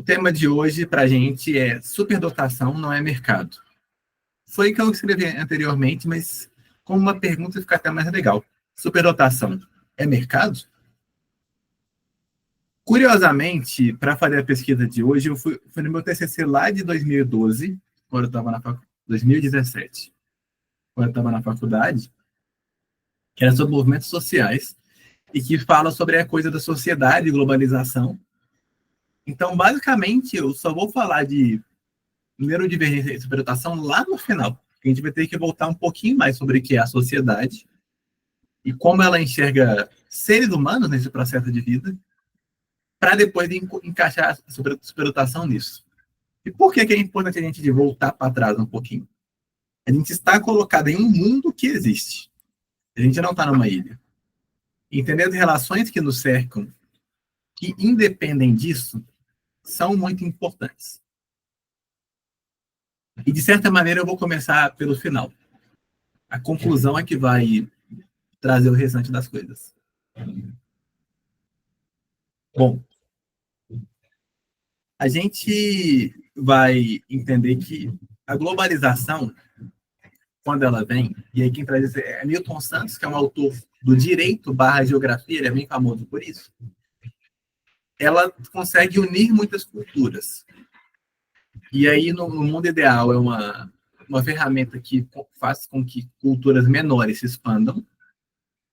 O tema de hoje para a gente é superdotação não é mercado. Foi o que eu escrevi anteriormente, mas como uma pergunta fica até mais legal. Superdotação é mercado? Curiosamente, para fazer a pesquisa de hoje, eu fui no meu TCC lá de 2012, quando eu estava na faculdade, 2017, quando eu estava na faculdade, que era sobre movimentos sociais, e que fala sobre a coisa da sociedade e globalização. Então, basicamente, eu só vou falar de neurodivergência e superdotação lá no final. A gente vai ter que voltar um pouquinho mais sobre o que é a sociedade e como ela enxerga seres humanos nesse processo de vida, para depois encaixar a superdotação nisso. E por que é importante a gente voltar para trás um pouquinho? A gente está colocado em um mundo que existe. A gente não está numa ilha. Entender as relações que nos cercam, que independem disso, são muito importantes. E, de certa maneira, eu vou começar pelo final. A conclusão é que vai trazer o restante das coisas. Bom, a gente vai entender que a globalização, quando ela vem, e aí quem traz isso é Milton Santos, que é um autor do direito / geografia, ele é bem famoso por isso, ela consegue unir muitas culturas. E aí, no mundo ideal, é uma ferramenta que faz com que culturas menores se expandam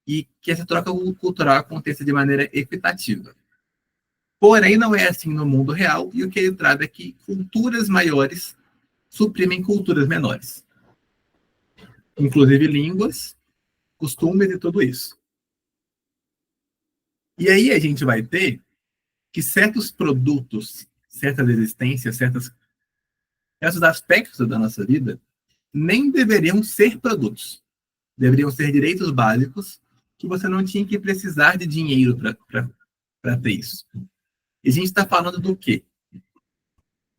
e que essa troca cultural aconteça de maneira equitativa. Porém, não é assim no mundo real, e o que ele traz é que culturas maiores suprimem culturas menores. Inclusive línguas, costumes e tudo isso. E aí a gente vai ter que certos produtos, certas existências, certos aspectos da nossa vida nem deveriam ser produtos. Deveriam ser direitos básicos que você não tinha que precisar de dinheiro para ter isso. E a gente está falando do quê?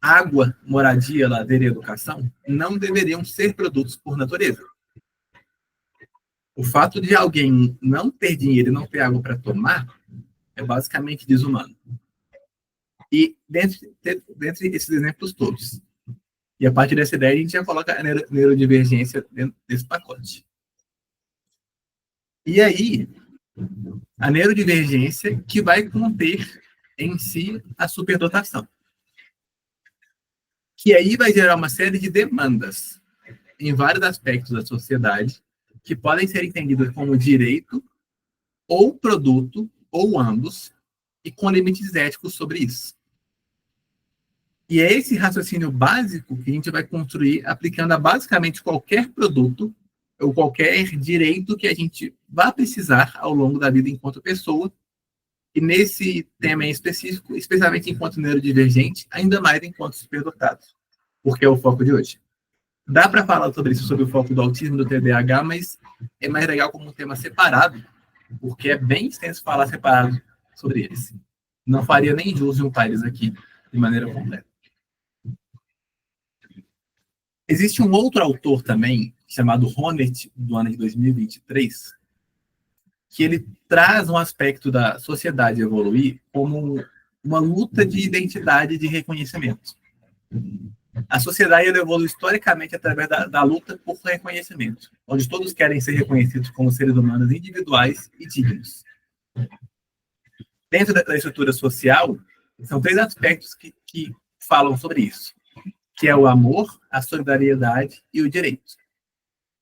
Água, moradia, lazer e educação não deveriam ser produtos por natureza. O fato de alguém não ter dinheiro e não ter água para tomar é basicamente desumano. E dentre esses exemplos todos. E a partir dessa ideia, a gente já coloca a neurodivergência dentro desse pacote. E aí, a neurodivergência que vai conter em si a superdotação. Que aí vai gerar uma série de demandas em vários aspectos da sociedade que podem ser entendidas como direito ou produto, ou ambos, e com limites éticos sobre isso. E é esse raciocínio básico que a gente vai construir aplicando a basicamente qualquer produto ou qualquer direito que a gente vá precisar ao longo da vida enquanto pessoa, e nesse tema em específico, especialmente enquanto neurodivergente, ainda mais enquanto superdotado, porque é o foco de hoje. Dá para falar sobre isso, sobre o foco do autismo, do TDAH, mas é mais legal como um tema separado, porque é bem extenso falar separado sobre eles. Não faria nem jus juntar eles aqui de maneira completa. Existe um outro autor também, chamado Honneth, do ano de 2023, que ele traz um aspecto da sociedade evoluir como uma luta de identidade e de reconhecimento. A sociedade evolui historicamente através da luta por reconhecimento, onde todos querem ser reconhecidos como seres humanos individuais e dignos. Dentro da estrutura social, são 3 aspectos que falam sobre isso, que é o amor, a solidariedade e o direito.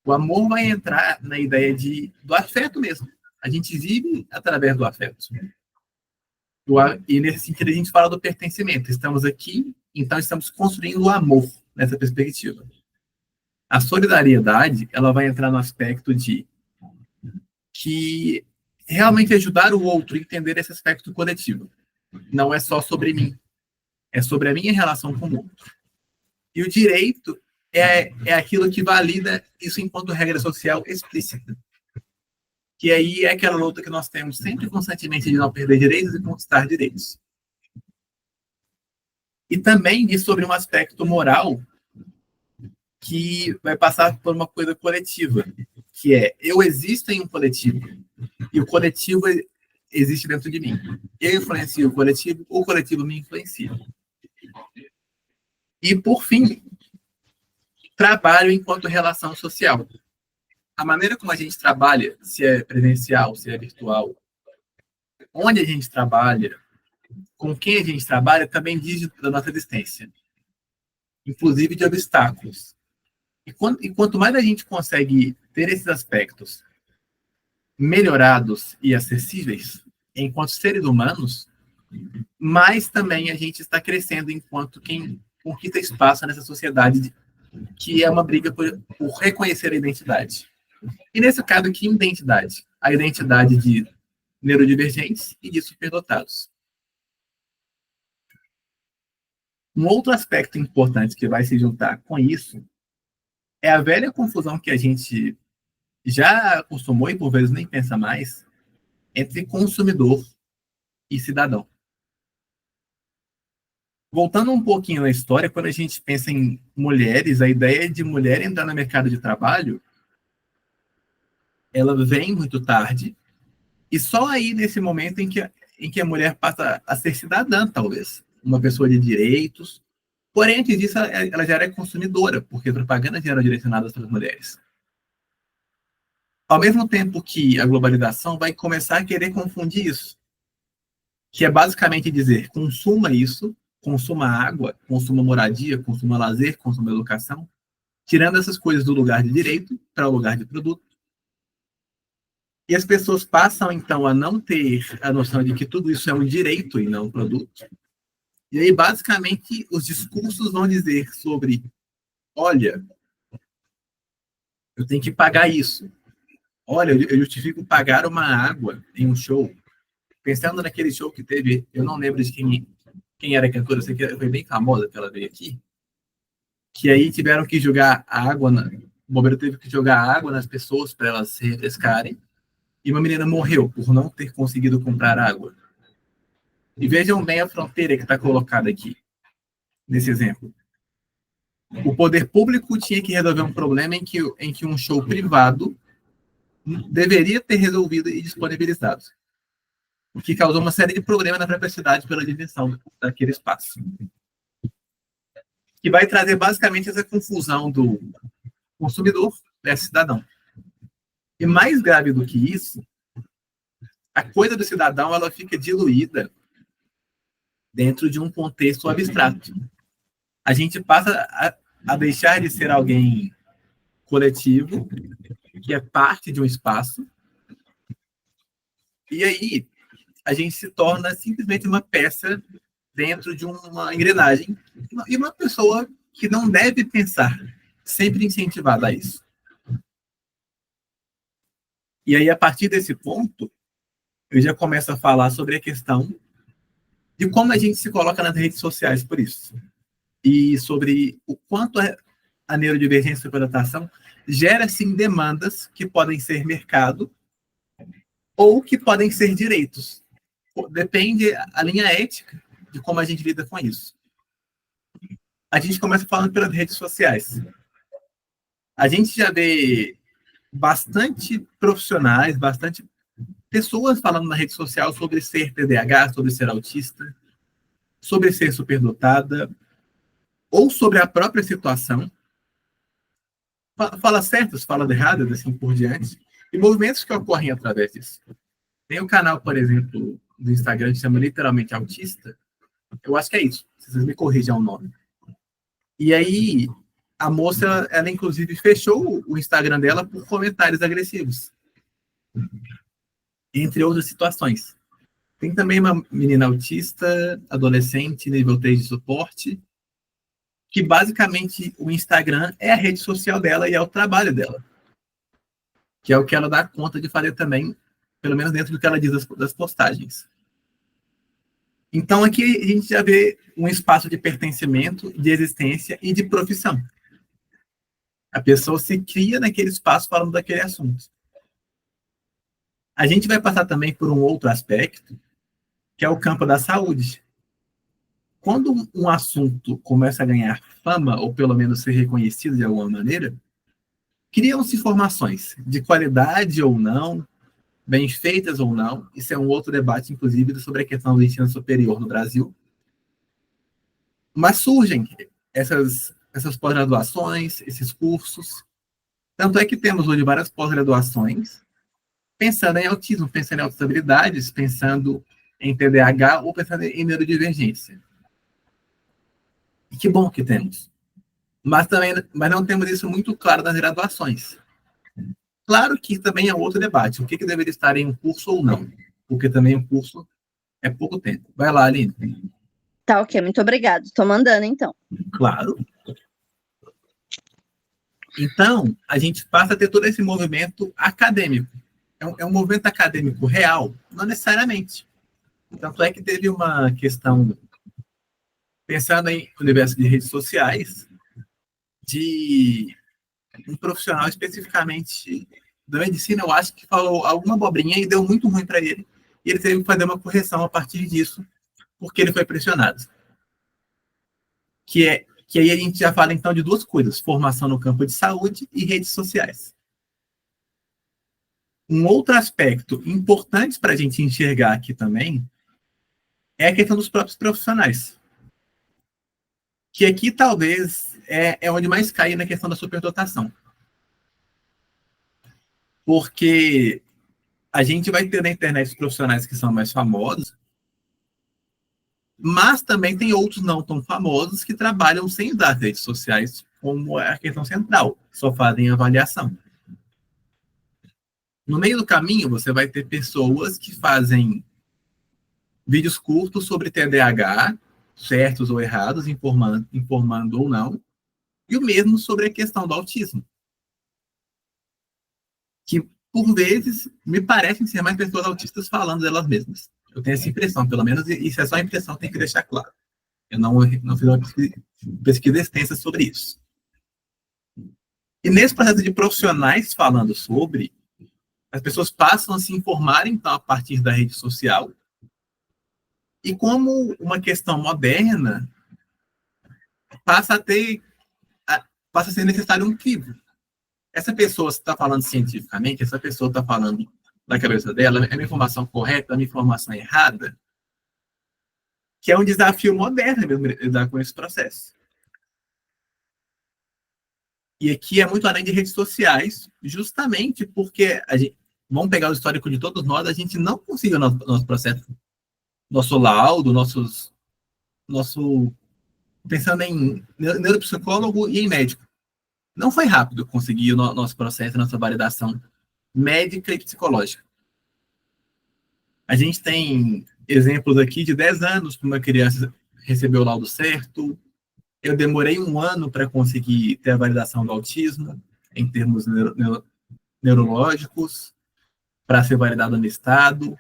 O amor vai entrar na ideia do afeto mesmo. A gente vive através do afeto. E nesse sentido a gente fala do pertencimento. Estamos aqui, então estamos construindo o amor nessa perspectiva. A solidariedade, ela vai entrar no aspecto de que realmente ajudar o outro a entender esse aspecto coletivo. Não é só sobre mim. É sobre a minha relação com o outro. E o direito é aquilo que valida isso enquanto regra social explícita. Que aí é aquela luta que nós temos sempre constantemente de não perder direitos e conquistar direitos. E também diz sobre um aspecto moral que vai passar por uma coisa coletiva, que é, eu existo em um coletivo, e o coletivo existe dentro de mim. Eu influencio o coletivo me influencia. E, por fim, trabalho enquanto relação social. A maneira como a gente trabalha, se é presencial, se é virtual, onde a gente trabalha, com quem a gente trabalha, também diz da nossa existência, inclusive de obstáculos. E quanto mais a gente consegue ter esses aspectos melhorados e acessíveis enquanto seres humanos, mais também a gente está crescendo enquanto quem conquista espaço nessa sociedade que é uma briga por reconhecer a identidade. E nesse caso, que identidade? A identidade de neurodivergentes e de superdotados. Um outro aspecto importante que vai se juntar com isso é a velha confusão que a gente já acostumou e por vezes nem pensa mais entre consumidor e cidadão. Voltando um pouquinho na história, quando a gente pensa em mulheres, a ideia de mulher entrar no mercado de trabalho, ela vem muito tarde, e só aí nesse momento em que a mulher passa a ser cidadã, talvez, uma pessoa de direitos. Porém, antes disso, ela já era consumidora, porque propagandas eram direcionadas para as mulheres. Ao mesmo tempo que a globalização vai começar a querer confundir isso, que é basicamente dizer, consuma isso, consuma água, consuma moradia, consuma lazer, consuma educação, tirando essas coisas do lugar de direito para o lugar de produto. E as pessoas passam, então, a não ter a noção de que tudo isso é um direito e não um produto. E aí, basicamente, os discursos vão dizer sobre, olha, eu tenho que pagar isso. Olha, eu justifico pagar uma água em um show. Pensando naquele show que teve, eu não lembro de quem era a cantora, eu sei que foi bem famosa que ela veio aqui, que aí tiveram que jogar água, o bombeiro teve que jogar água nas pessoas para elas se refrescarem, e uma menina morreu por não ter conseguido comprar água. E vejam bem a fronteira que está colocada aqui, nesse exemplo. O poder público tinha que resolver um problema em que um show privado deveria ter resolvido e disponibilizado, o que causou uma série de problemas na própria cidade pela dimensão daquele espaço. Que vai trazer basicamente essa confusão do consumidor versus cidadão. E mais grave do que isso, a coisa do cidadão ela fica diluída dentro de um contexto abstrato. A gente passa a deixar de ser alguém coletivo, que é parte de um espaço, e aí a gente se torna simplesmente uma peça dentro de uma engrenagem, e uma pessoa que não deve pensar, sempre incentivada a isso. E aí, a partir desse ponto, eu já começo a falar sobre a questão de como a gente se coloca nas redes sociais por isso. E sobre o quanto a neurodivergência e superadaptação gera, sim, demandas que podem ser mercado ou que podem ser direitos. Depende a linha ética de como a gente lida com isso. A gente começa falando pelas redes sociais. A gente já vê bastante profissionais, bastante pessoas falando na rede social sobre ser TDAH, sobre ser autista, sobre ser superdotada, ou sobre a própria situação. Fala certas, fala erradas, assim por diante, e movimentos que ocorrem através disso. Tem um canal, por exemplo, do Instagram que chama literalmente Autista. Eu acho que é isso, se vocês me corrijam o nome. E aí, a moça, ela inclusive fechou o Instagram dela por comentários agressivos. Entre outras situações. Tem também uma menina autista, adolescente, nível 3 de suporte, que basicamente o Instagram é a rede social dela e é o trabalho dela. Que é o que ela dá conta de fazer também, pelo menos dentro do que ela diz das postagens. Então aqui a gente já vê um espaço de pertencimento, de existência e de profissão. A pessoa se cria naquele espaço falando daquele assunto. A gente vai passar também por um outro aspecto, que é o campo da saúde. Quando um assunto começa a ganhar fama, ou pelo menos ser reconhecido de alguma maneira, criam-se informações de qualidade ou não, bem feitas ou não. Isso é um outro debate, inclusive, sobre a questão do ensino superior no Brasil. Mas surgem essas pós-graduações, esses cursos. Tanto é que temos hoje várias pós-graduações pensando em autismo, pensando em outras habilidades, pensando em TDAH ou pensando em neurodivergência. E que bom que temos. Mas não temos isso muito claro nas graduações. Claro que também é outro debate, o que deveria estar em um curso ou não, porque também um curso é pouco tempo. Vai lá, Aline. Tá, ok, muito obrigado. Estou mandando, então. Claro. Então, a gente passa a ter todo esse movimento acadêmico. É um movimento acadêmico real? Não necessariamente. Tanto é que teve uma questão, pensando em universo de redes sociais, de um profissional especificamente da medicina, eu acho que falou alguma abobrinha e deu muito ruim para ele. E ele teve que fazer uma correção a partir disso, porque ele foi pressionado. Que aí a gente já fala então de duas coisas: formação no campo de saúde e redes sociais. Um outro aspecto importante para a gente enxergar aqui também é a questão dos próprios profissionais. Que aqui talvez é onde mais cai na questão da superdotação. Porque a gente vai ter na internet os profissionais que são mais famosos, mas também tem outros não tão famosos que trabalham sem usar as redes sociais como a questão central, só fazem avaliação. No meio do caminho, você vai ter pessoas que fazem vídeos curtos sobre TDAH, certos ou errados, informando ou não, e o mesmo sobre a questão do autismo. Que, por vezes, me parecem ser mais pessoas autistas falando delas mesmas. Eu tenho essa impressão, pelo menos, e isso é só a impressão, tem que deixar claro. Eu não fiz uma pesquisa extensa sobre isso. E nesse processo de profissionais falando sobre, as pessoas passam a se informar, então, a partir da rede social. E como uma questão moderna, passa a ser necessário um crivo. Essa pessoa está falando cientificamente, essa pessoa está falando da cabeça dela, é uma informação correta, é uma informação errada, que é um desafio moderno mesmo lidar com esse processo. E aqui é muito além de redes sociais, justamente porque vamos pegar o histórico de todos nós, a gente não conseguiu nosso processo, nosso laudo, pensando em neuropsicólogo e em médico. Não foi rápido conseguir o nosso processo, nossa validação médica e psicológica. A gente tem exemplos aqui de 10 anos para uma criança receber o laudo certo. Eu demorei 1 ano para conseguir ter a validação do autismo, em termos neurológicos, para ser validado no estado.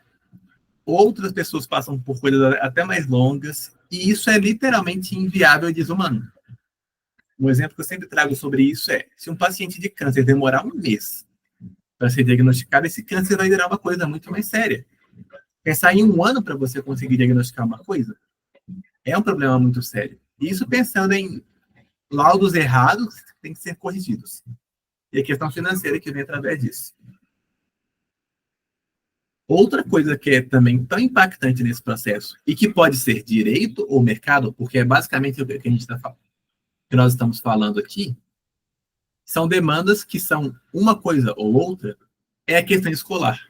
Outras pessoas passam por coisas até mais longas, e isso é literalmente inviável e desumano. Um exemplo que eu sempre trago sobre isso é: se um paciente de câncer demorar 1 mês para ser diagnosticado, esse câncer vai virar uma coisa muito mais séria. Pensar em 1 ano para você conseguir diagnosticar uma coisa é um problema muito sério. Isso pensando em laudos errados que têm que ser corrigidos. E a questão financeira que vem através disso. Outra coisa que é também tão impactante nesse processo, e que pode ser direito ou mercado, porque é basicamente o que a gente está falando, que nós estamos falando aqui, são demandas que são uma coisa ou outra, é a questão escolar,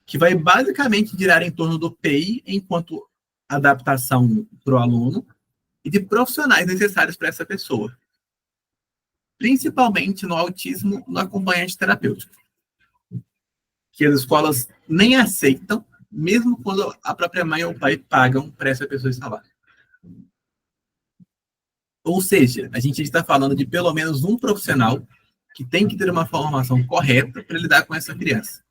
que vai basicamente girar em torno do PI enquanto adaptação para o aluno e de profissionais necessários para essa pessoa. Principalmente no autismo, no acompanhante terapêutico, que as escolas nem aceitam, mesmo quando a própria mãe ou o pai pagam para essa pessoa estar lá. Ou seja, a gente está falando de pelo menos um profissional que tem que ter uma formação correta para lidar com essa criança,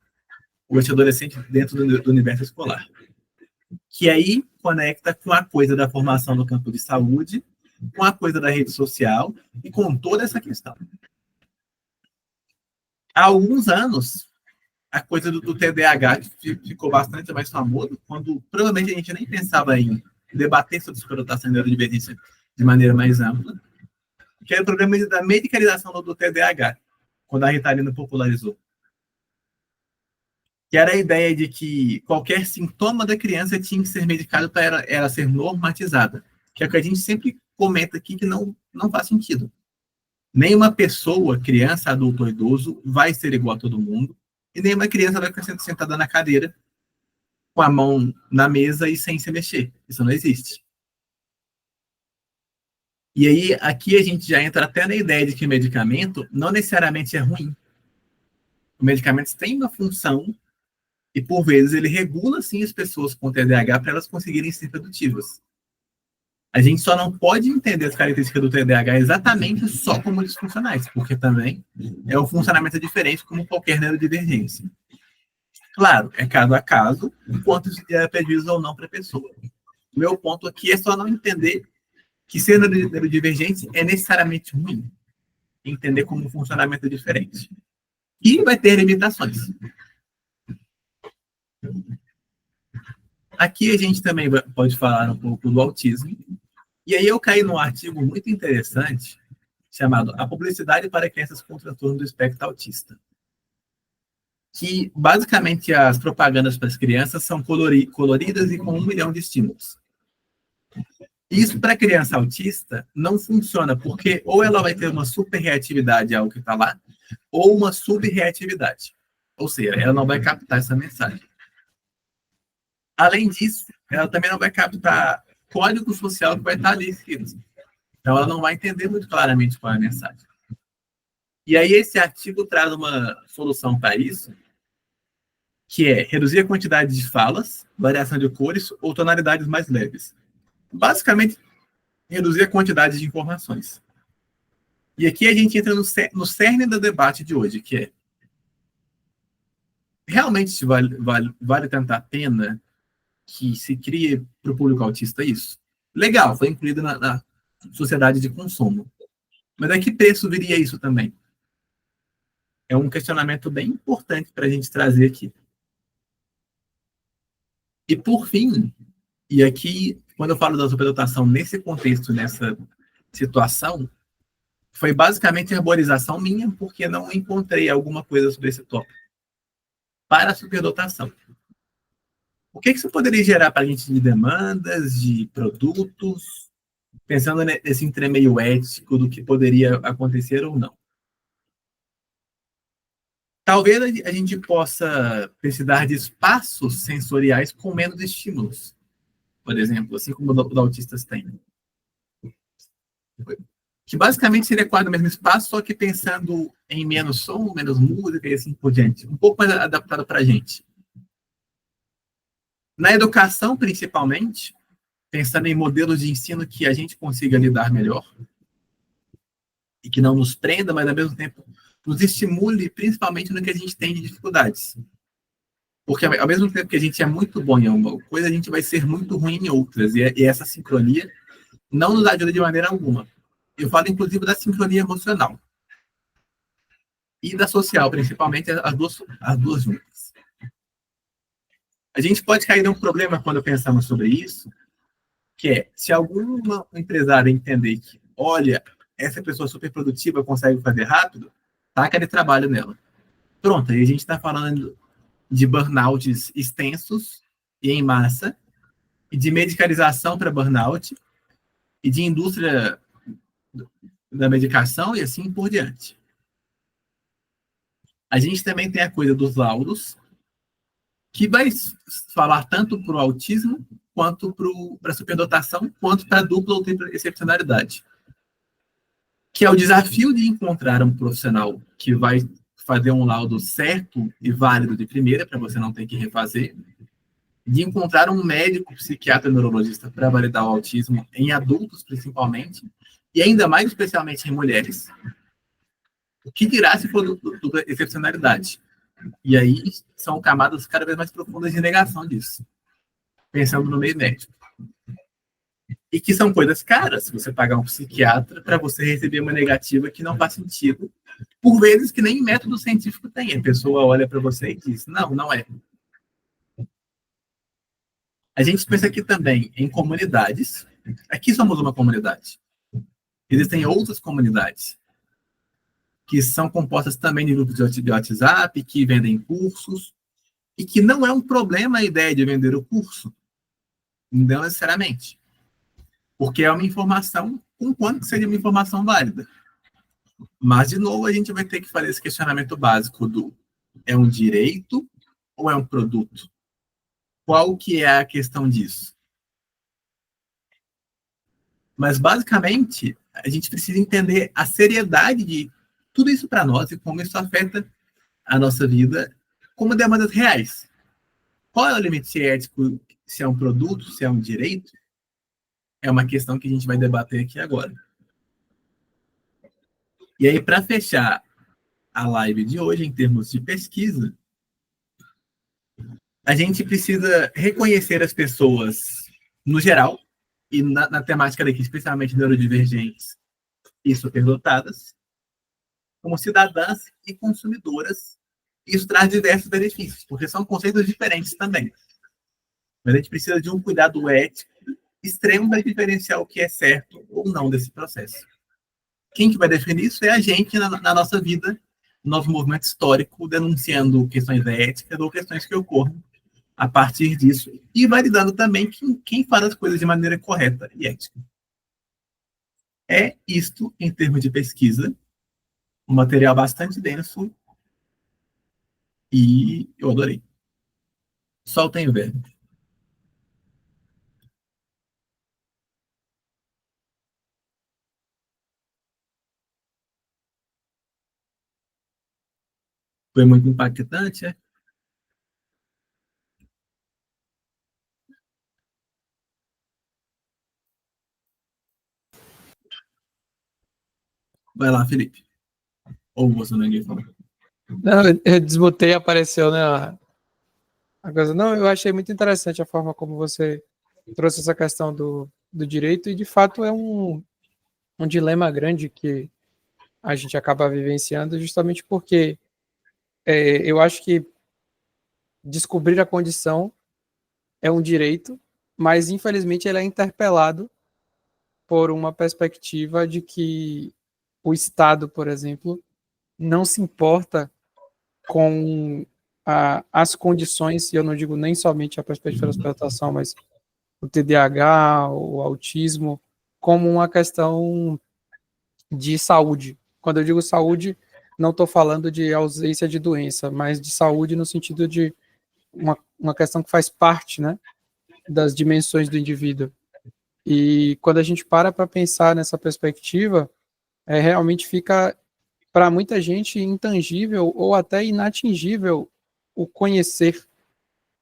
ou esse adolescente dentro do universo escolar. Que aí conecta com a coisa da formação no campo de saúde, com a coisa da rede social e com toda essa questão. Há alguns anos, a coisa do TDAH ficou bastante mais famoso, quando provavelmente a gente nem pensava em debater sobre superdotação e neurodivergência de maneira mais ampla, que era o problema da medicalização do TDAH, quando a Ritalina popularizou. Que era a ideia de que qualquer sintoma da criança tinha que ser medicado para ela ser normatizada, que é o que a gente sempre comenta aqui que não faz sentido. Nenhuma pessoa, criança, adulto ou idoso, vai ser igual a todo mundo, e nenhuma criança vai ficar sentada na cadeira com a mão na mesa e sem se mexer. Isso não existe. E aí, aqui a gente já entra até na ideia de que o medicamento não necessariamente é ruim. O medicamento tem uma função e, por vezes, ele regula, sim, as pessoas com TDAH para elas conseguirem ser produtivas. A gente só não pode entender as características do TDAH exatamente só como disfuncionais, porque também é um funcionamento diferente como qualquer neurodivergência. Claro, é caso a caso, quanto é prejuízo ou não para a pessoa. O meu ponto aqui é só não entender que ser neurodivergente é necessariamente ruim. Entender como um funcionamento é diferente. E vai ter limitações. Aqui a gente também pode falar um pouco do autismo. E aí eu caí num artigo muito interessante chamado A Publicidade para Crianças com Transtorno do Espectro Autista. Que, basicamente, as propagandas para as crianças são coloridas e com 1 milhão de estímulos. Isso, para criança autista, não funciona, porque ou ela vai ter uma superreatividade ao que está lá, ou uma subreatividade. Ou seja, ela não vai captar essa mensagem. Além disso, ela também não vai captar código social que vai estar ali escrito. Então, ela não vai entender muito claramente qual é a mensagem. E aí, esse artigo traz uma solução para isso, que é reduzir a quantidade de falas, variação de cores ou tonalidades mais leves. Basicamente, reduzir a quantidade de informações. E aqui a gente entra no cerne do debate de hoje, que é: realmente vale tanto a pena que se crie para o público autista isso? Legal, foi incluído na sociedade de consumo. Mas a que preço viria isso também? É um questionamento bem importante para a gente trazer aqui. E por fim, e aqui, quando eu falo da superdotação nesse contexto, nessa situação, foi basicamente a arborização minha, porque não encontrei alguma coisa sobre esse tópico. Para a superdotação. O que isso poderia gerar para a gente de demandas, de produtos, pensando nesse entremeio ético do que poderia acontecer ou não? Talvez a gente possa precisar de espaços sensoriais com menos estímulos, por exemplo, assim como os autistas têm. Que basicamente seria quase o mesmo espaço, só que pensando em menos som, menos música e assim por diante. Um pouco mais adaptado para a gente. Na educação, principalmente, pensando em modelos de ensino que a gente consiga lidar melhor e que não nos prenda, mas ao mesmo tempo nos estimule, principalmente no que a gente tem de dificuldades. Porque ao mesmo tempo que a gente é muito bom em uma coisa, a gente vai ser muito ruim em outras. E essa sincronia não nos ajuda de maneira alguma. Eu falo, inclusive, da sincronia emocional. E da social, principalmente, as duas juntas. A gente pode cair num problema quando pensamos sobre isso, que é, se algum empresário entender que, olha, essa pessoa super produtiva consegue fazer rápido, taca de trabalho nela. Pronto, aí a gente está falando de burnouts extensos e em massa, e de medicalização para burnout, e de indústria da medicação e assim por diante. A gente também tem a coisa dos laudos, que vai falar tanto para o autismo, quanto para a superdotação, quanto para a dupla ou tripla excepcionalidade. Que é o desafio de encontrar um profissional que vai fazer um laudo certo e válido de primeira, para você não ter que refazer, de encontrar um médico, psiquiatra, neurologista para validar o autismo em adultos, principalmente, e ainda mais especialmente em mulheres. O que dirá se for dupla excepcionalidade? E aí são camadas cada vez mais profundas de negação disso, pensando no meio médico. E que são coisas caras, você pagar um psiquiatra para você receber uma negativa que não faz sentido, por vezes que nem método científico tem. A pessoa olha para você e diz, não é. A gente pensa aqui também em comunidades. Aqui somos uma comunidade. Existem outras comunidades que são compostas também de grupos de WhatsApp, que vendem cursos, e que não é um problema a ideia de vender o curso. Não necessariamente. Porque é uma informação com quanto seria uma informação válida. Mas, de novo, a gente vai ter que fazer esse questionamento básico do é um direito ou é um produto? Qual que é a questão disso? Mas, basicamente, a gente precisa entender a seriedade de tudo isso para nós e como isso afeta a nossa vida como demandas reais. Qual é o limite ético, se é um produto, se é um direito? É uma questão que a gente vai debater aqui agora. E aí, para fechar a live de hoje, em termos de pesquisa, a gente precisa reconhecer as pessoas no geral, e na temática daqui, especialmente neurodivergentes e superdotadas, como cidadãs e consumidoras. Isso traz diversos benefícios, porque são conceitos diferentes também. Mas a gente precisa de um cuidado ético extremo para diferenciar o que é certo ou não desse processo. Quem que vai definir isso é a gente na nossa vida, no nosso movimento histórico, denunciando questões éticas ou questões que ocorram a partir disso e validando também quem faz as coisas de maneira correta e ética. É isto, em termos de pesquisa, um material bastante denso e eu adorei. Solta em verbo. Foi muito impactante, é? Vai lá, Felipe. Ou você não ninguém falou. Não, eu desmutei e apareceu, né? A coisa. Não, eu achei muito interessante a forma como você trouxe essa questão do direito, e de fato é um dilema grande que a gente acaba vivenciando, justamente porque eu acho que descobrir a condição é um direito, mas infelizmente ele é interpelado por uma perspectiva de que o Estado, por exemplo, não se importa com as condições, e eu não digo nem somente a perspectiva da exploração, mas o TDAH, o autismo, como uma questão de saúde. Quando eu digo saúde, não estou falando de ausência de doença, mas de saúde no sentido de uma questão que faz parte, né, das dimensões do indivíduo. E quando a gente para pensar nessa perspectiva, realmente fica, para muita gente, intangível ou até inatingível o conhecer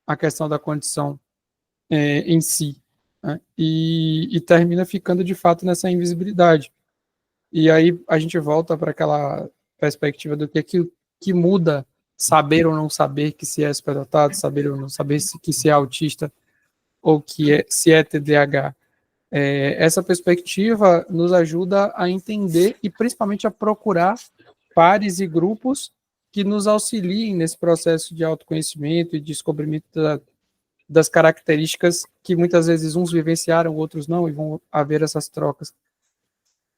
a questão da condição em si, né? E termina ficando, de fato, nessa invisibilidade. E aí a gente volta para aquela perspectiva do que muda saber ou não saber que se é superdotado, saber ou não saber que se é autista ou se é TDAH. Essa perspectiva nos ajuda a entender e principalmente a procurar pares e grupos que nos auxiliem nesse processo de autoconhecimento e descobrimento das características que muitas vezes uns vivenciaram, outros não, e vão haver essas trocas.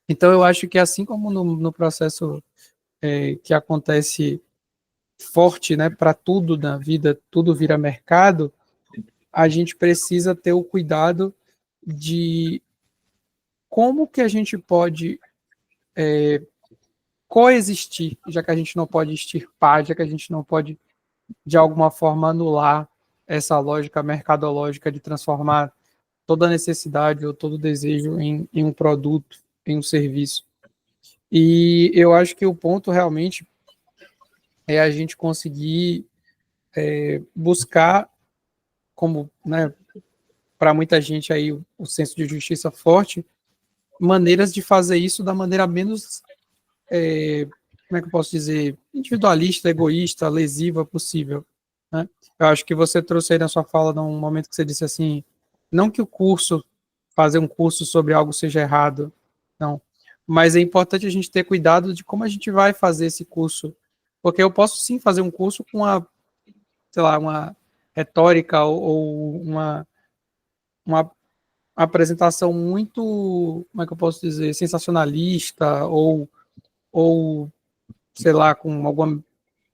Então, eu acho que assim como no processo que acontece forte, né, para tudo na vida, tudo vira mercado, a gente precisa ter o cuidado de como que a gente pode coexistir, já que a gente não pode extirpar, já que a gente não pode, de alguma forma, anular essa lógica mercadológica de transformar toda necessidade ou todo desejo em um produto, em um serviço. E eu acho que o ponto realmente é a gente conseguir buscar, como, né, para muita gente aí o senso de justiça forte, maneiras de fazer isso da maneira menos, como é que eu posso dizer, individualista, egoísta, lesiva possível, né? Eu acho que você trouxe aí na sua fala, num momento que você disse assim, não que fazer um curso sobre algo seja errado, não, mas é importante a gente ter cuidado de como a gente vai fazer esse curso, porque eu posso sim fazer um curso com sei lá, uma retórica ou uma apresentação muito, como é que eu posso dizer, sensacionalista ou sei lá, com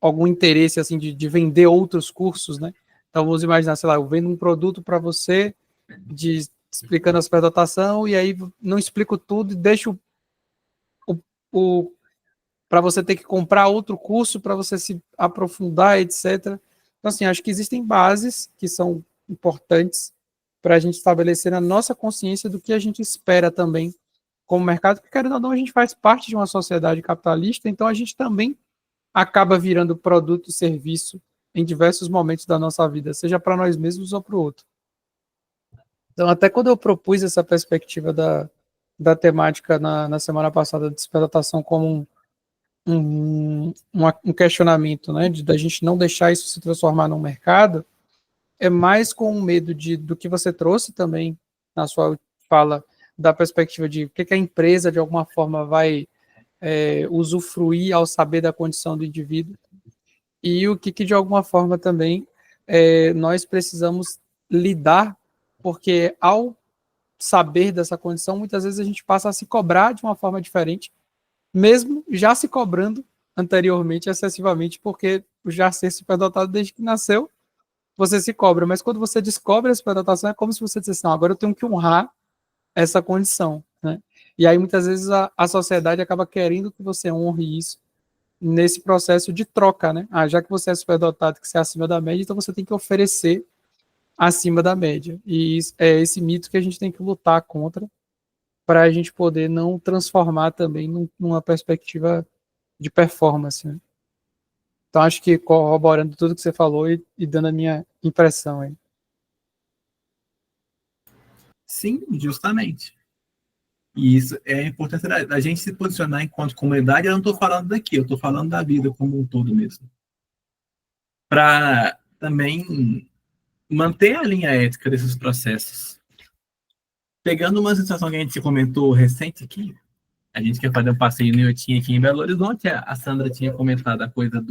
algum interesse assim de vender outros cursos, né? Então vamos imaginar, sei lá, eu vendo um produto para você de explicando a superdotação, e aí não explico tudo e deixo para você ter que comprar outro curso para você se aprofundar, etc. Então, assim, acho que existem bases que são importantes para a gente estabelecer na nossa consciência do que a gente espera também como mercado, porque, querendo ou não, a gente faz parte de uma sociedade capitalista, então a gente também acaba virando produto e serviço em diversos momentos da nossa vida, seja para nós mesmos ou para o outro. Então, até quando eu propus essa perspectiva da temática na semana passada de superdotação como um questionamento, né, da gente não deixar isso se transformar num mercado, é mais com o medo do que você trouxe também na sua fala, da perspectiva de o que a empresa, de alguma forma, vai usufruir ao saber da condição do indivíduo, e o que de alguma forma, também nós precisamos lidar, porque ao saber dessa condição, muitas vezes a gente passa a se cobrar de uma forma diferente, mesmo já se cobrando anteriormente excessivamente, porque já ser superdotado desde que nasceu, você se cobra, mas quando você descobre a superdotação, é como se você dissesse, não, agora eu tenho que honrar essa condição, né? E aí muitas vezes a sociedade acaba querendo que você honre isso nesse processo de troca, né? Ah, já que você é superdotado, que você é acima da média, então você tem que oferecer acima da média. E é esse mito que a gente tem que lutar contra, para a gente poder não transformar também numa perspectiva de performance, né? Então, acho que corroborando tudo que você falou e dando a minha impressão aí. Sim, justamente. E isso é a importância da gente se posicionar enquanto comunidade. Eu não estou falando daqui, eu estou falando da vida como um todo mesmo. Para também manter a linha ética desses processos. Pegando uma situação que a gente comentou recente aqui, a gente quer fazer um passeio no Iotim aqui em Belo Horizonte, a Sandra tinha comentado a coisa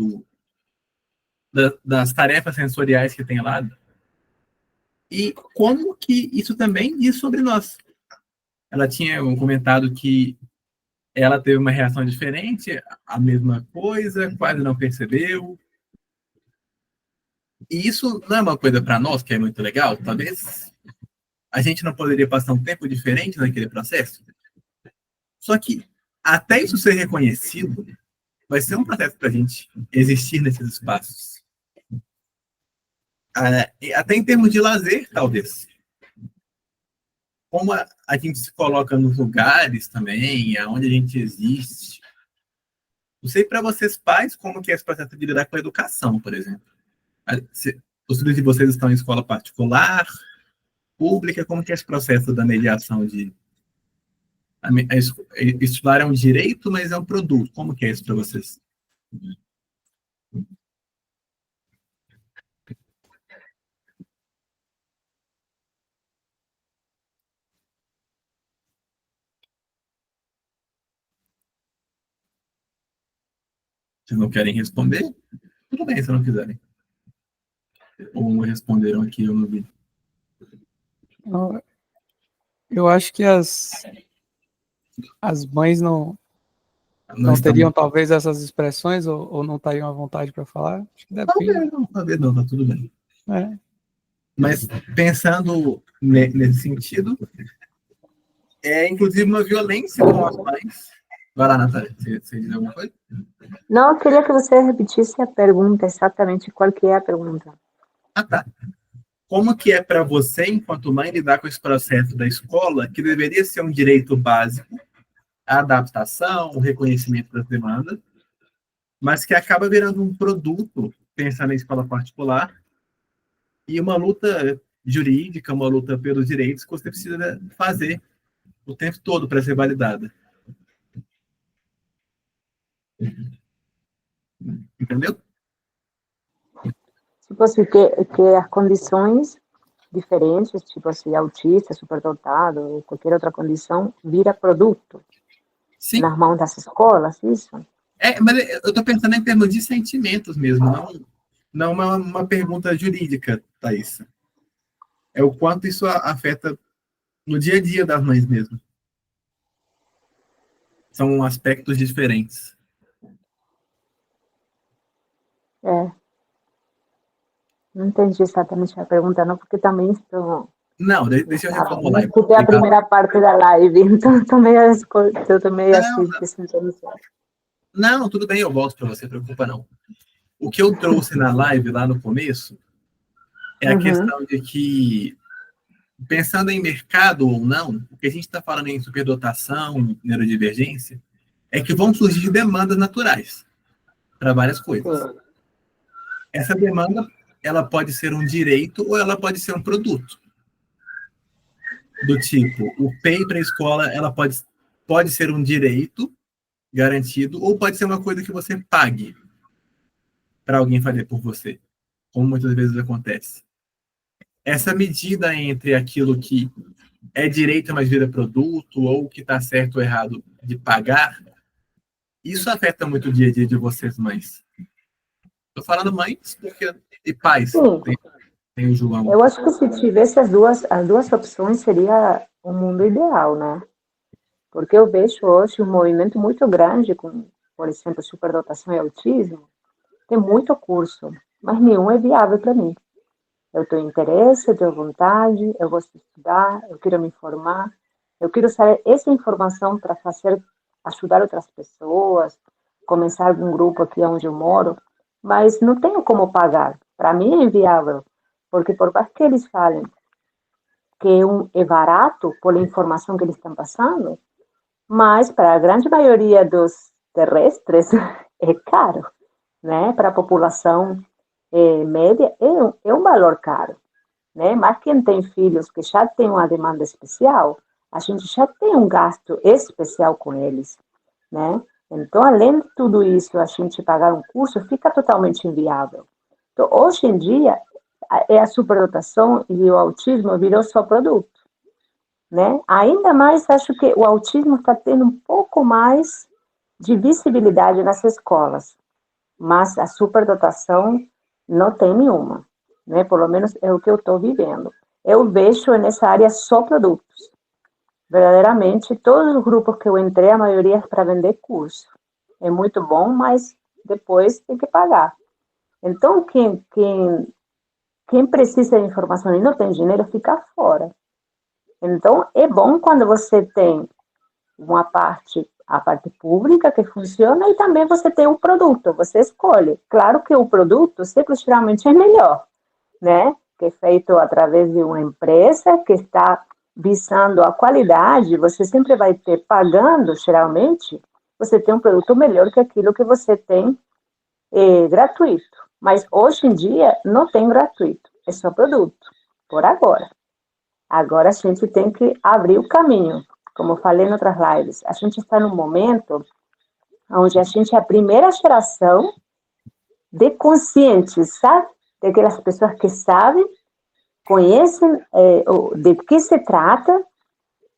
das tarefas sensoriais que tem lá, e como que isso também diz sobre nós. Ela tinha comentado que ela teve uma reação diferente, a mesma coisa, quase não percebeu. E isso não é uma coisa para nós que é muito legal? Talvez a gente não poderia passar um tempo diferente naquele processo? Só que até isso ser reconhecido, vai ser um processo para a gente existir nesses espaços. Até em termos de lazer, talvez. Como a gente se coloca nos lugares também, aonde a gente existe. Não sei para vocês pais como que é esse processo de lidar com a educação, por exemplo. Os filhos de vocês estão em escola particular, pública, como que é esse processo da mediação de estudar é um direito, mas é um produto. Como que é isso para vocês? Vocês não querem responder? Tudo bem se não quiserem. Ou responderam aqui, eu não vi. Eu acho que as mães não Não teriam, estamos... talvez, essas expressões, ou não estariam à vontade para falar. Acho que depende. Talvez não, tá tudo bem. É. Mas pensando nesse sentido, é inclusive uma violência com as mães. Vai lá, Natália, você diz alguma coisa? Não, eu queria que você repetisse a pergunta, exatamente qual que é a pergunta. Ah, tá. Como que é para você, enquanto mãe, lidar com esse processo da escola, que deveria ser um direito básico, a adaptação, o reconhecimento das demandas, mas que acaba virando um produto, pensando em escola particular, e uma luta jurídica, uma luta pelos direitos que você precisa fazer o tempo todo para ser validada. Entendeu? Tipo assim, que as condições diferentes, tipo assim, autista, superdotado, ou qualquer outra condição, vira produto. Sim. Nas mãos das escolas, isso? Mas eu estou pensando em termos de sentimentos mesmo, não uma pergunta jurídica, Thaís. É o quanto isso afeta no dia a dia das mães mesmo. São aspectos diferentes. Não entendi exatamente a pergunta, não, porque também estou Não, deixa eu Não reformular. escutei a primeira parte da live, então eu também assim, sentindo certo. Não, tudo bem, eu volto para você, não preocupa não. O que eu trouxe na live lá no começo é a questão de que, pensando em mercado ou não, o que a gente está falando em superdotação, neurodivergência, é que vão surgir demandas naturais para várias coisas. Sim. Essa demanda, ela pode ser um direito ou ela pode ser um produto. Do tipo, o PEI para a escola, ela pode ser um direito garantido ou pode ser uma coisa que você pague para alguém fazer por você, como muitas vezes acontece. Essa medida entre aquilo que é direito, mas vira produto, ou que está certo ou errado de pagar, isso afeta muito o dia a dia de vocês, mães. Estou falando mães porque, e pais. Sim. Tem o João. Eu acho que se tivesse as duas opções seria o mundo ideal, né? Porque eu vejo hoje um movimento muito grande com, por exemplo, superdotação e autismo. Tem muito curso, mas nenhum é viável para mim. Eu tenho interesse, eu tenho vontade, eu gosto de estudar, eu quero me informar, eu quero saber essa informação para ajudar outras pessoas, começar algum grupo aqui onde eu moro, mas não tenho como pagar. Para mim é inviável, porque por mais que eles falem que é barato pela informação que eles estão passando, mas para a grande maioria dos terrestres é caro, né? Para a população média é um valor caro, né? Mas quem tem filhos que já tem uma demanda especial, a gente já tem um gasto especial com eles, né? Então, além de tudo isso, a gente pagar um curso fica totalmente inviável. Então, hoje em dia, a superdotação e o autismo virou só produto, né? Ainda mais, acho que o autismo está tendo um pouco mais de visibilidade nas escolas, mas a superdotação não tem nenhuma, né? Pelo menos é o que eu estou vivendo. Eu vejo nessa área só produtos. Verdadeiramente, todos os grupos que eu entrei, a maioria é para vender curso. É muito bom, mas depois tem que pagar. Então, quem precisa de informação e não tem dinheiro, fica fora. Então, é bom quando você tem a parte pública que funciona e também você tem o produto, você escolhe. Claro que o produto sempre geralmente é melhor, né? Que é feito através de uma empresa que está visando a qualidade, você sempre vai ter pagando, geralmente, você tem um produto melhor que aquilo que você tem gratuito. Mas hoje em dia não tem gratuito, é só produto, por agora. Agora a gente tem que abrir o caminho. Como eu falei em outras lives, a gente está num momento onde a gente é a primeira geração de conscientes, sabe? Daquelas pessoas que sabem, conhecem de que se trata,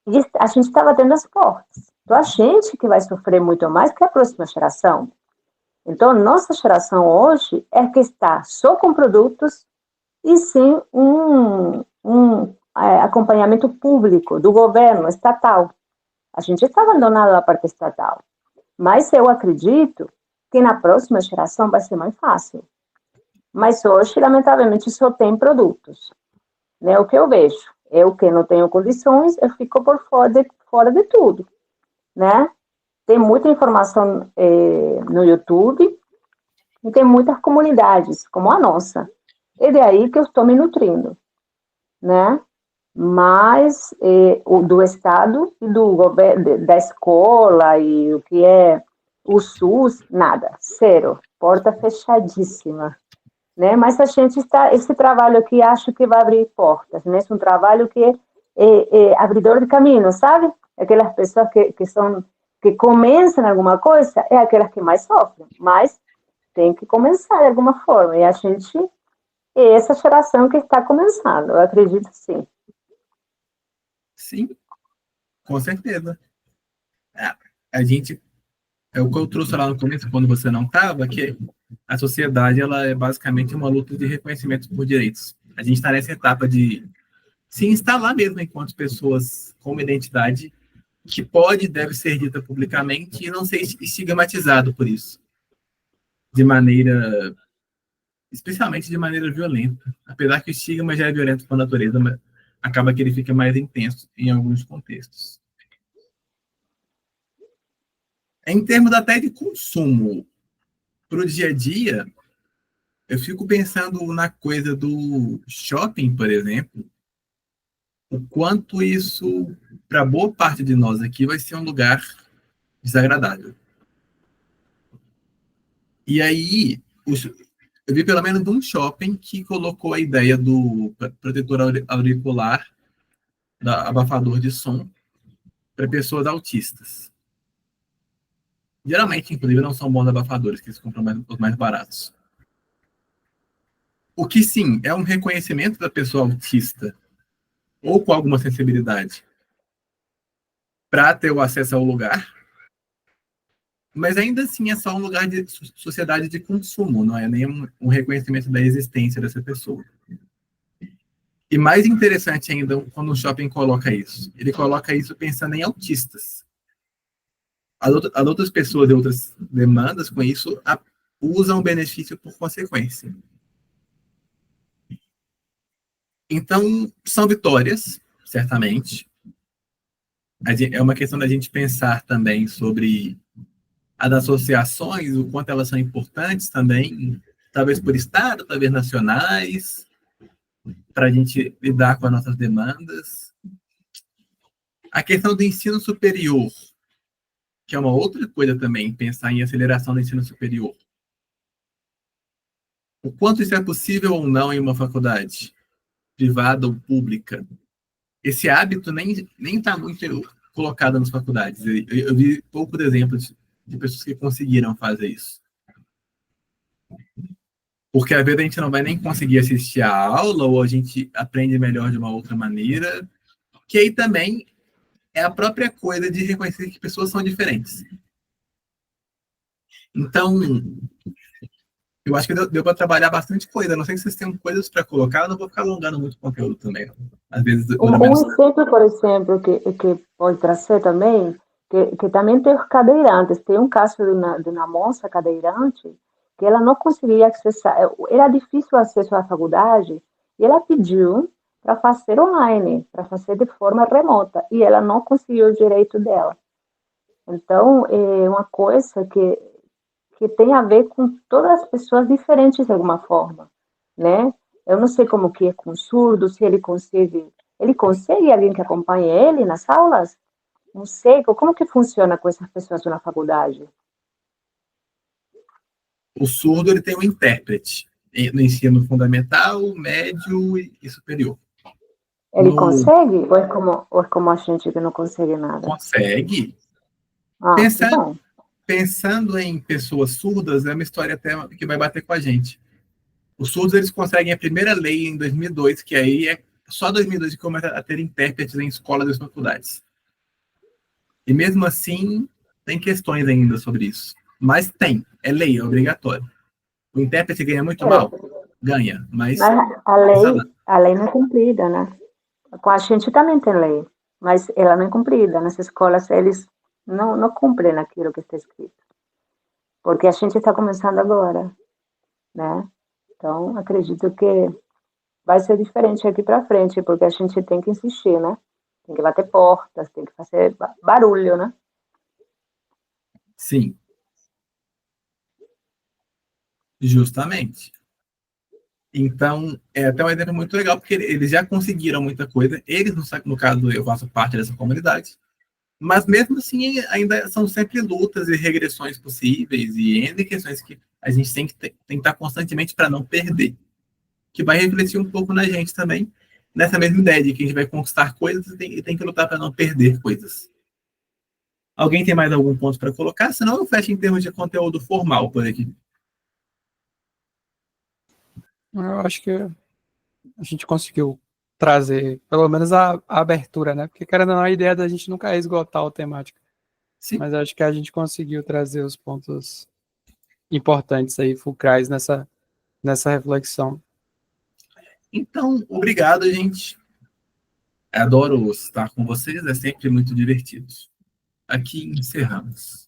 e a gente está batendo as portas. Então, a gente que vai sofrer muito mais que a próxima geração. Então, nossa geração hoje é que está só com produtos e sim um acompanhamento público do governo estatal. A gente está abandonado da parte estatal. Mas eu acredito que na próxima geração vai ser mais fácil. Mas hoje, lamentavelmente, só tem produtos. Né? O que eu vejo. Eu que não tenho condições, eu fico por fora de tudo. Né? Tem muita informação no YouTube e tem muitas comunidades, como a nossa. É daí que eu estou me nutrindo. Né? Mas o do Estado e do governo, da escola e o que é o SUS, nada, zero, porta fechadíssima, né? Mas a gente está, esse trabalho aqui acho que vai abrir portas, né? É um trabalho que é abridor de caminho, sabe? Aquelas pessoas que começam alguma coisa, é aquelas que mais sofrem, mas tem que começar de alguma forma, e a gente é essa geração que está começando, eu acredito sim. Sim, com certeza. A gente, é o que eu trouxe lá no começo, quando você não estava, que a sociedade ela é basicamente uma luta de reconhecimento por direitos. A gente está nessa etapa de se instalar mesmo enquanto pessoas com uma identidade que pode e deve ser dita publicamente e não ser estigmatizado por isso. Especialmente de maneira violenta. Apesar que o estigma já é violento por natureza, mas acaba que ele fica mais intenso em alguns contextos. Em termos até de consumo, para o dia a dia, eu fico pensando na coisa do shopping, por exemplo, o quanto isso, para boa parte de nós aqui, vai ser um lugar desagradável. E aí, eu vi pelo menos um shopping que colocou a ideia do protetor auricular, da abafador de som, para pessoas autistas. Geralmente, inclusive, não são bons abafadores, que eles compram os mais baratos. O que, sim, é um reconhecimento da pessoa autista ou com alguma sensibilidade para ter o acesso ao lugar, mas ainda assim é só um lugar de sociedade de consumo, não é nem um reconhecimento da existência dessa pessoa. E mais interessante ainda, quando o shopping coloca isso, ele coloca isso pensando em autistas. As outras pessoas de outras demandas com isso usam o benefício por consequência. Então, são vitórias, certamente. É uma questão da gente pensar também sobre as associações, o quanto elas são importantes também, talvez por estado, talvez nacionais, para a gente lidar com as nossas demandas. A questão do ensino superior, que é uma outra coisa também, pensar em aceleração do ensino superior. O quanto isso é possível ou não em uma faculdade, privada ou pública. Esse hábito nem está muito colocado nas faculdades. Eu vi poucos exemplos de pessoas que conseguiram fazer isso. Porque às vezes a gente não vai nem conseguir assistir a aula, ou a gente aprende melhor de uma outra maneira, que aí também é a própria coisa de reconhecer que pessoas são diferentes. Então, eu acho que deu para trabalhar bastante coisa. Não sei se vocês têm coisas para colocar, eu não vou ficar alongando muito o conteúdo também. Não. Às vezes, exemplo, por exemplo, que pode trazer também, que também tem os cadeirantes. Tem um caso de uma moça cadeirante que ela não conseguia acessar, era difícil o acesso à faculdade, e ela pediu para fazer online, para fazer de forma remota, e ela não conseguiu o direito dela. Então, é uma coisa que tem a ver com todas as pessoas diferentes de alguma forma, né? Eu não sei como que é com surdo, se ele consegue alguém que acompanhe ele nas aulas? Não sei, como que funciona com essas pessoas na faculdade? O surdo ele tem um intérprete no ensino fundamental, médio e superior. Ele consegue? Ou é como a gente que não consegue nada? Consegue. Pensando em pessoas surdas, é uma história até que vai bater com a gente. Os surdos eles conseguem a primeira lei em 2002, que aí é só 2002 que começa a ter intérpretes em escolas e faculdades. E mesmo assim, tem questões ainda sobre isso. Mas é lei, é obrigatório. O intérprete ganha muito mal? Ganha, mas a lei não é cumprida, né? Com a gente também tem lei, mas ela não é cumprida. Nas escolas, eles não cumprem aquilo que está escrito. Porque a gente está começando agora, né? Então, acredito que vai ser diferente aqui para frente, porque a gente tem que insistir, né? Tem que bater portas, tem que fazer barulho, né? Sim. Justamente. Então, é até um exemplo muito legal, porque eles já conseguiram muita coisa. Eles, no caso, eu faço parte dessa comunidade. Mas mesmo assim, ainda são sempre lutas e regressões possíveis e N questões que a gente tem que estar constantemente para não perder. Que vai refletir um pouco na gente também, nessa mesma ideia de que a gente vai conquistar coisas e tem que lutar para não perder coisas. Alguém tem mais algum ponto para colocar? Senão eu fecho em termos de conteúdo formal por aqui. Eu acho que a gente conseguiu trazer, pelo menos, a abertura, né? Porque, querendo ou não, a ideia da gente nunca é esgotar a temática. Sim. Mas acho que a gente conseguiu trazer os pontos importantes aí, fulcrais nessa reflexão. Então, obrigado, gente. Adoro estar com vocês, é sempre muito divertido. Aqui encerramos.